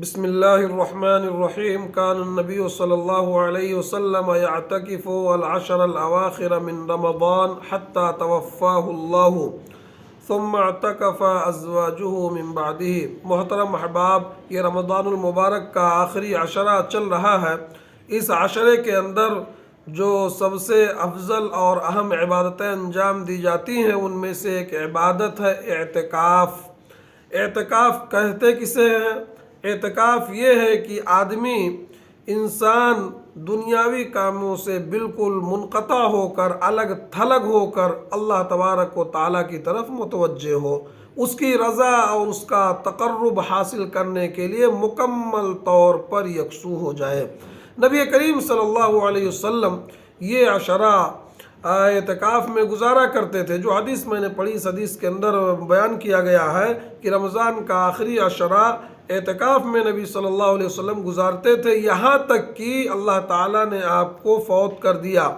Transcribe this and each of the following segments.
بسم الله الرحمن الرحيم. كان النبي صلى الله عليه وسلم يعتكف العشر الأواخر من رمضان حتى توفاه الله ثم اعتكف ازواجه من بعده. محترم احباب، یہ رمضان المبارک کا آخری عشرہ چل رہا ہے. اس عشرے کے اندر جو سب سے افضل اور اہم عبادتیں انجام دی جاتی ہیں ان میں سے ایک عبادت ہے اعتکاف. اعتکاف کہتے کسے ہیں؟ اعتکاف یہ ہے کہ آدمی انسان دنیاوی کاموں سے بالکل منقطع ہو کر الگ تھلگ ہو کر اللہ تبارک و تعالیٰ کی طرف متوجہ ہو، اس کی رضا اور اس کا تقرب حاصل کرنے کے لیے مکمل طور پر یکسو ہو جائے. نبی کریم صلی اللہ علیہ وسلم یہ عشرہ اعتکاف میں گزارا کرتے تھے. جو حدیث میں نے پڑھی اس حدیث کے اندر بیان کیا گیا ہے کہ رمضان کا آخری عشرہ اعتکاف میں نبی صلی اللہ علیہ وسلم گزارتے تھے، یہاں تک کہ اللہ تعالیٰ نے آپ کو فوت کر دیا.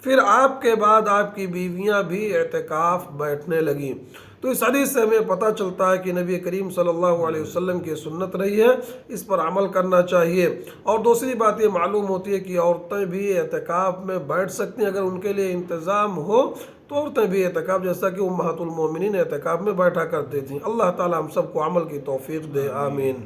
پھر آپ کے بعد آپ کی بیویاں بھی اعتکاف بیٹھنے لگیں. تو اس حدیث سے ہمیں پتہ چلتا ہے کہ نبی کریم صلی اللہ علیہ وسلم کی سنت رہی ہے، اس پر عمل کرنا چاہیے. اور دوسری بات یہ معلوم ہوتی ہے کہ عورتیں بھی اعتکاف میں بیٹھ سکتی ہیں اگر ان کے لیے انتظام ہو. تو عورتیں بھی اعتکاف، جیسا کہ امہات المومنین اعتکاف میں بیٹھا کرتی تھیں. اللہ تعالی ہم سب کو عمل کی توفیق دے، آمین.